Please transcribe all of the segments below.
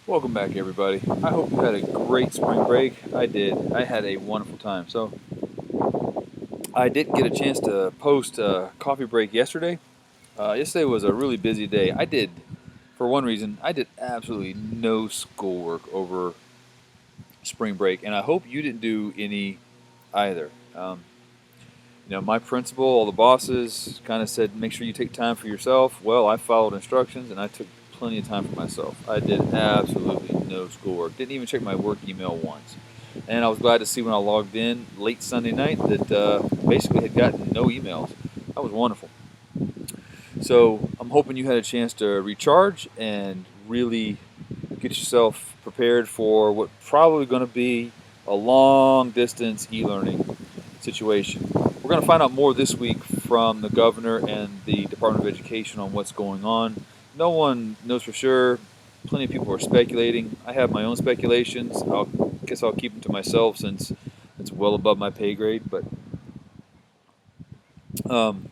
Welcome back, everybody. I hope you had a great spring break. I did. I had a wonderful time. So, I didn't get a chance to post a coffee break yesterday. Yesterday was a really busy day. For one reason, I did absolutely no schoolwork over spring break, and I hope you didn't do any either. My principal, all the bosses kind of said, make sure you take time for yourself. Well, I followed instructions and I took plenty of time for myself. I did absolutely no schoolwork. Didn't even check my work email once. And I was glad to see when I logged in late Sunday night that basically had gotten no emails. That was wonderful. So I'm hoping you had a chance to recharge and really get yourself prepared for what probably going to be a long distance e-learning situation. We're going to find out more this week from the governor and the Department of Education on what's going on. No one knows for sure. Plenty of people are speculating. I have my own speculations. I guess I'll keep them to myself since it's well above my pay grade. But um,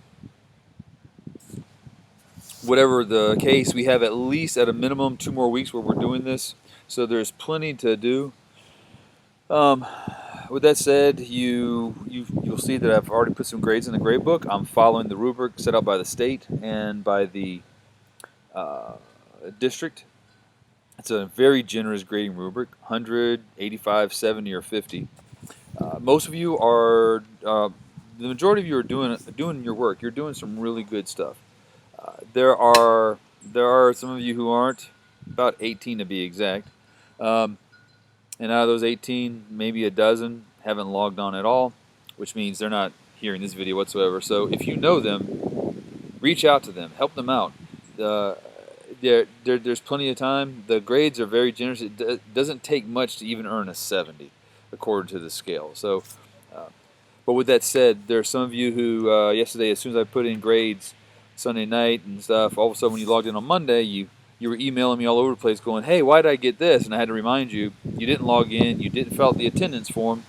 whatever the case, we have at least at a minimum 2 more weeks where we're doing this. So there's plenty to do. Um, with that said, you'll see that I've already put some grades in the grade book. I'm following the rubric set out by the state and by the uh, district. It's a very generous grading rubric: 100, 85, 70, or 50. Most of you are the majority of you are doing your work. You're doing some really good stuff. There are some of you who aren't, about 18 to be exact. Um, And out of those 18, maybe a dozen haven't logged on at all, which means they're not hearing this video whatsoever. So if you know them, reach out to them, help them out. Uh, there's plenty of time. The grades are very generous. It doesn't take much to even earn a 70, according to the scale. So, uh, but with that said, there are some of you who yesterday, as soon as I put in grades Sunday night and stuff, all of a sudden when you logged in on Monday, you were emailing me all over the place going, hey, why did I get this? And I had to remind you, you didn't log in, you didn't fill out the attendance form,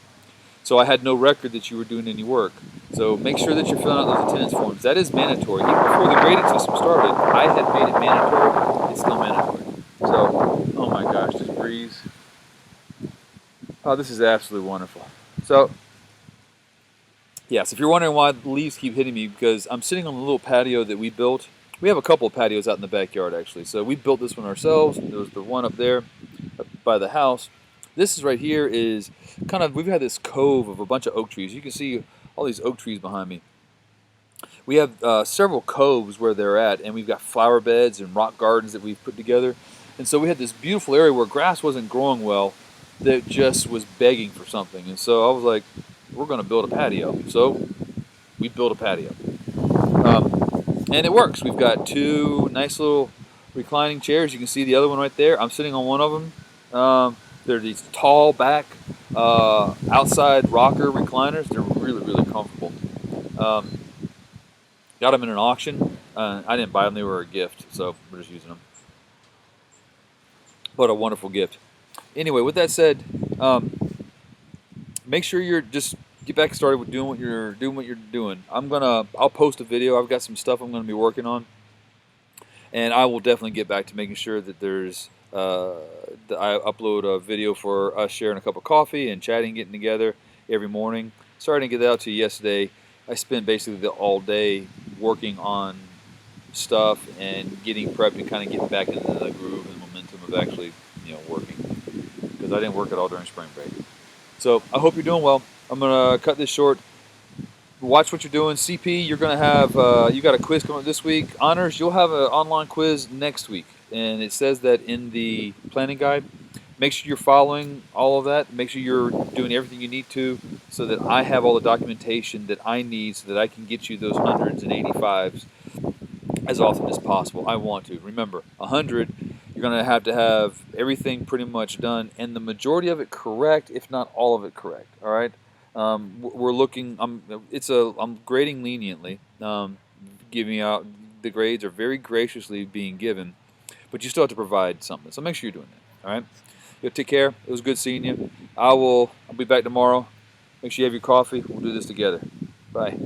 so I had no record that you were doing any work. So make sure that you're filling out those attendance forms. That is mandatory. Even before the grading system started, I had made it mandatory. It's still mandatory. So, oh my gosh, this breeze. Oh, this is absolutely wonderful. So, yes, if you're wondering why the leaves keep hitting me, because I'm sitting on a little patio that we built. We have a couple of patios out in the backyard, actually. So we built this one ourselves. There was the one up there by the house. This is right here is we've had this cove of a bunch of oak trees. You can see all these oak trees behind me. We have several coves where they're at, and we've got flower beds and rock gardens that we've put together. And so we had this beautiful area where grass wasn't growing well that just was begging for something. And so I was like, we're going to build a patio. So we built a patio. And it works. We've got two nice little reclining chairs. You can see the other one right there. I'm sitting on one of them. They're these tall back outside rocker recliners. They're really, really comfortable. Um, got them in an auction. I didn't buy them. They were a gift, so we're just using them. But a wonderful gift. Anyway, with that said, make sure you're just get back started with doing what you're doing. I'll post a video. I've got some stuff I'm gonna be working on, and I will definitely get back to making sure that I upload a video for us sharing a cup of coffee and chatting, getting together every morning. Sorry I didn't get that out to you yesterday. I spent basically all day working on stuff and getting prepped and kind of getting back into the groove and momentum of actually working, because I didn't work at all during spring break. So I hope you're doing well. I'm gonna cut this short. Watch what you're doing. CP, you're gonna have you got a quiz coming up this week. Honors, you'll have an online quiz next week, and it says that in the planning guide. Make sure you're following all of that. Make sure you're doing everything you need to, so that I have all the documentation that I need, so that I can get you those hundreds and 85s as often as possible. I want to. Remember, 100, you're going to have everything pretty much done, and the majority of it correct, if not all of it correct. All right. We're looking. I'm grading leniently. Giving out the grades are very graciously being given, but you still have to provide something. So make sure you're doing that. All right. You take care. It was good seeing you. I'll be back tomorrow. Make sure you have your coffee. We'll do this together. Bye.